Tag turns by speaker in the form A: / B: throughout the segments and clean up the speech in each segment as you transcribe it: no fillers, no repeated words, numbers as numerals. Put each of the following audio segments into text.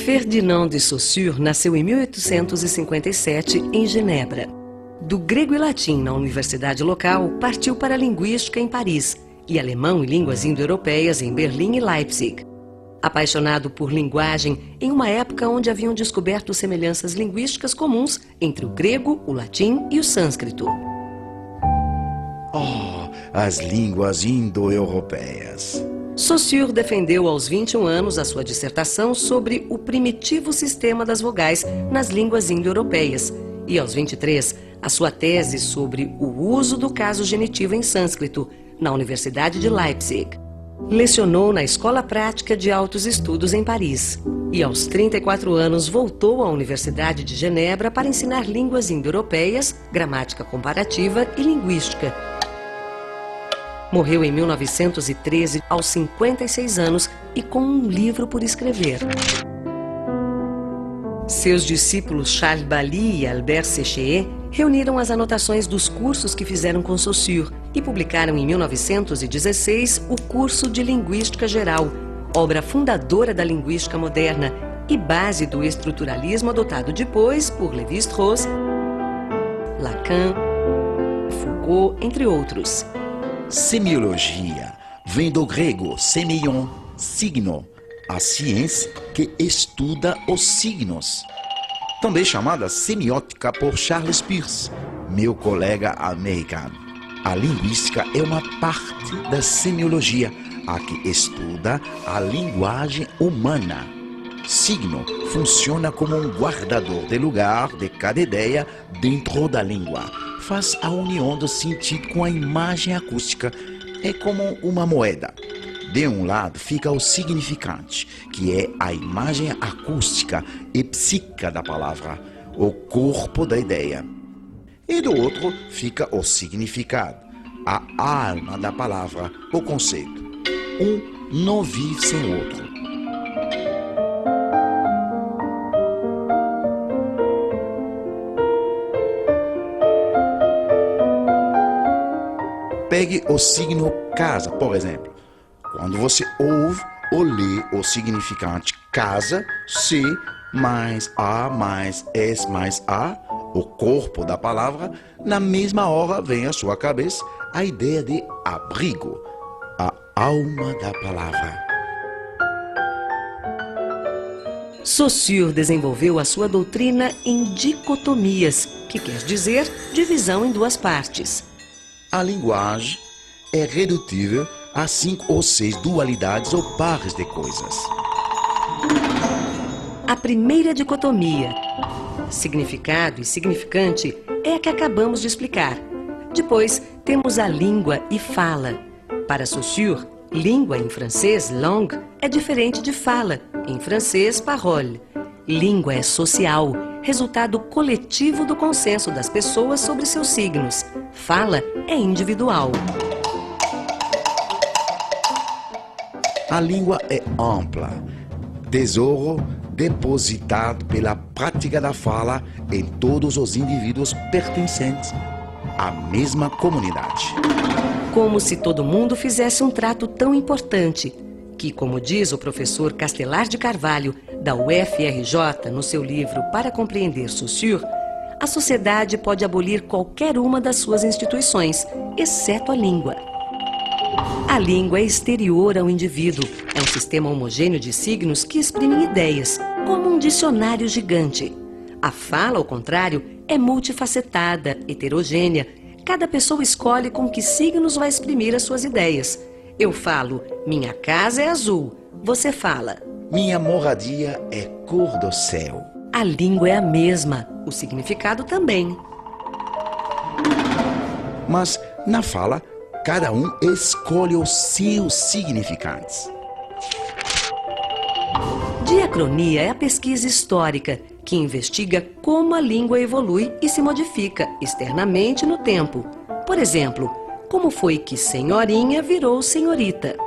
A: Ferdinand de Saussure nasceu em 1857 em Genebra. Do grego e latim na universidade local, partiu para a linguística em Paris e alemão e línguas indo-europeias em Berlim e Leipzig. Apaixonado por linguagem em uma época onde haviam descoberto semelhanças linguísticas comuns entre o grego, o latim e o sânscrito.
B: Oh, as línguas indo-europeias!
A: Saussure defendeu aos 21 anos a sua dissertação sobre o primitivo sistema das vogais nas línguas indo-europeias e aos 23 a sua tese sobre o uso do caso genitivo em sânscrito na Universidade de Leipzig. Lecionou na Escola Prática de Altos Estudos em Paris e aos 34 anos voltou à Universidade de Genebra para ensinar línguas indo-europeias, gramática comparativa e linguística. Morreu em 1913, aos 56 anos, e com um livro por escrever. Seus discípulos Charles Bailly e Albert Séché reuniram as anotações dos cursos que fizeram com Saussure e publicaram em 1916 o curso de Linguística Geral, obra fundadora da linguística moderna e base do estruturalismo adotado depois por Lévi-Strauss, Lacan, Foucault, entre outros.
B: Semiologia vem do grego semeion, signo, a ciência que estuda os signos. Também chamada semiótica por Charles Peirce, meu colega americano. A linguística é uma parte da semiologia, a que estuda a linguagem humana. Signo funciona como um guardador de lugar de cada ideia dentro da língua. Faz a união do sentido com a imagem acústica. É como uma moeda. De um lado fica o significante, que é a imagem acústica e psíquica da palavra, o corpo da ideia. E do outro fica o significado, a alma da palavra, o conceito. Um não vive sem o outro. Pegue o signo casa, por exemplo. Quando você ouve ou lê o significante casa, se mais a mais s mais a, o corpo da palavra, na mesma hora vem à sua cabeça a ideia de abrigo, a alma da palavra.
A: Saussure desenvolveu a sua doutrina em dicotomias, que quer dizer divisão em duas partes.
B: A linguagem é redutível a 5 ou 6 dualidades ou pares de coisas.
A: A primeira dicotomia, significado e significante, é a que acabamos de explicar. Depois, temos a língua e fala. Para Saussure, língua em francês, langue, é diferente de fala, em francês, parole. Língua é social, resultado coletivo do consenso das pessoas sobre seus signos. Fala é individual.
B: A língua é ampla, tesouro depositado pela prática da fala em todos os indivíduos pertencentes à mesma comunidade.
A: Como se todo mundo fizesse um trato tão importante, que, como diz o professor Castelar de Carvalho, da UFRJ, no seu livro Para Compreender Saussure, a sociedade pode abolir qualquer uma das suas instituições, exceto a língua. A língua é exterior ao indivíduo, é um sistema homogêneo de signos que exprimem ideias, como um dicionário gigante. A fala, ao contrário, é multifacetada, heterogênea. Cada pessoa escolhe com que signos vai exprimir as suas ideias. Eu falo, minha casa é azul. Você fala,
B: minha moradia é cor do céu.
A: A língua é a mesma, o significado também.
B: Mas, na fala, cada um escolhe os seus significantes.
A: Diacronia é a pesquisa histórica que investiga como a língua evolui e se modifica externamente no tempo. Por exemplo, como foi que senhorinha virou senhorita.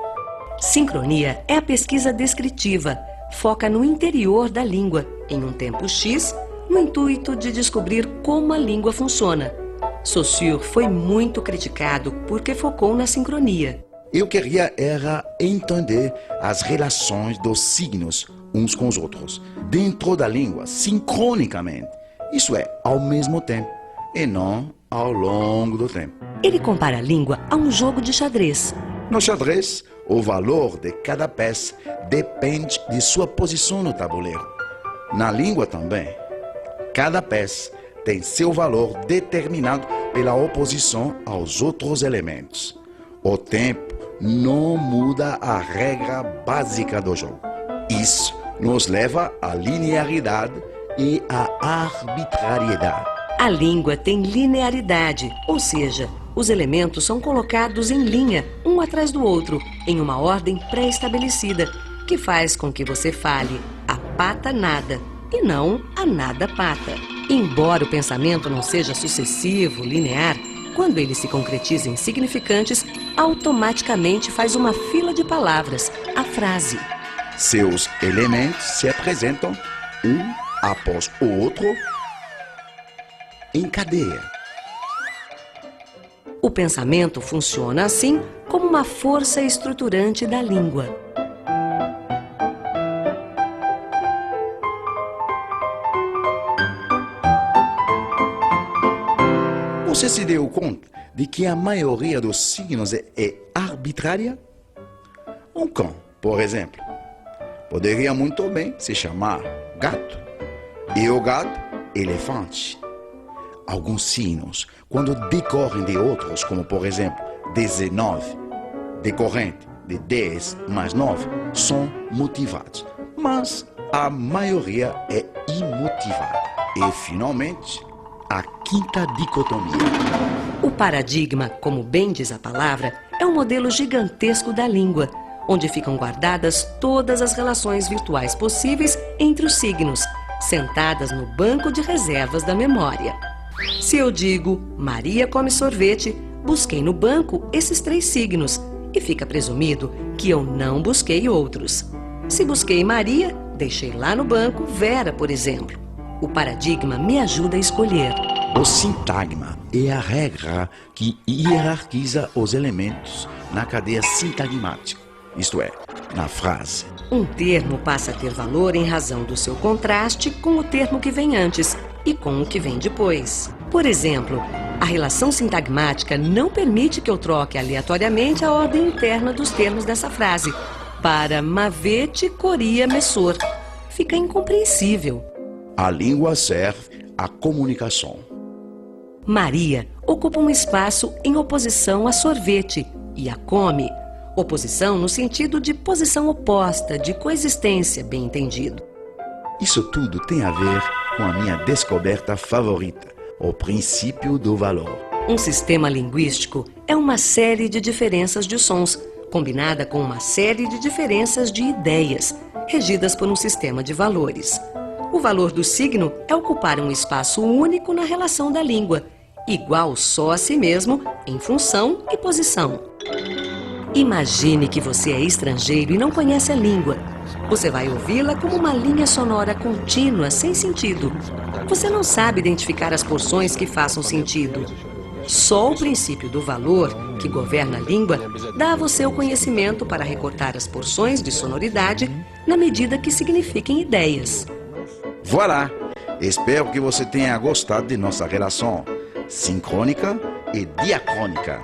A: Sincronia é a pesquisa descritiva, foca no interior da língua, em um tempo X, no intuito de descobrir como a língua funciona. Saussure foi muito criticado porque focou na sincronia.
B: Eu queria era entender as relações dos signos uns com os outros, dentro da língua, sincronicamente. Isso é, ao mesmo tempo, e não ao longo do tempo.
A: Ele compara a língua a um jogo de xadrez.
B: No xadrez, o valor de cada peça depende de sua posição no tabuleiro. Na língua também. Cada peça tem seu valor determinado pela oposição aos outros elementos. O tempo não muda a regra básica do jogo. Isso nos leva à linearidade e à arbitrariedade.
A: A língua tem linearidade, ou seja, os elementos são colocados em linha, um atrás do outro, em uma ordem pré-estabelecida, que faz com que você fale a pata nada e não a nada pata. Embora o pensamento não seja sucessivo, linear, quando ele se concretiza em significantes, automaticamente faz uma fila de palavras, a frase.
B: Seus elementos se apresentam um após o outro em cadeia.
A: O pensamento funciona assim como uma força estruturante da língua.
B: Você se deu conta de que a maioria dos signos é arbitrária? Um cão, por exemplo, poderia muito bem se chamar gato, e o gato, elefante. Alguns signos, quando decorrem de outros, como por exemplo 19, decorrente de 10 mais 9, são motivados. Mas a maioria é imotivada. E finalmente, a quinta dicotomia.
A: O paradigma, como bem diz a palavra, é um modelo gigantesco da língua, onde ficam guardadas todas as relações virtuais possíveis entre os signos, sentadas no banco de reservas da memória. Se eu digo Maria come sorvete, busquei no banco esses 3 signos e fica presumido que eu não busquei outros. Se busquei Maria, deixei lá no banco Vera, por exemplo. O paradigma me ajuda a escolher.
B: O sintagma é a regra que hierarquiza os elementos na cadeia sintagmática, isto é, na frase.
A: Um termo passa a ter valor em razão do seu contraste com o termo que vem antes e com o que vem depois. Por exemplo, a relação sintagmática não permite que eu troque aleatoriamente a ordem interna dos termos dessa frase. Para mavete, coria, messor. Fica incompreensível.
B: A língua serve à comunicação.
A: Maria ocupa um espaço em oposição a sorvete e a come. Oposição no sentido de posição oposta, de coexistência, bem entendido.
B: Isso tudo tem a ver com a minha descoberta favorita, o princípio do valor.
A: Um sistema linguístico é uma série de diferenças de sons, combinada com uma série de diferenças de ideias, regidas por um sistema de valores. O valor do signo é ocupar um espaço único na relação da língua, igual só a si mesmo, em função e posição. Imagine que você é estrangeiro e não conhece a língua. Você vai ouvi-la como uma linha sonora contínua, sem sentido. Você não sabe identificar as porções que façam sentido. Só o princípio do valor, que governa a língua, dá a você o conhecimento para recortar as porções de sonoridade na medida que signifiquem ideias.
B: Voilà! Espero que você tenha gostado de nossa relação sincrônica e diacrônica.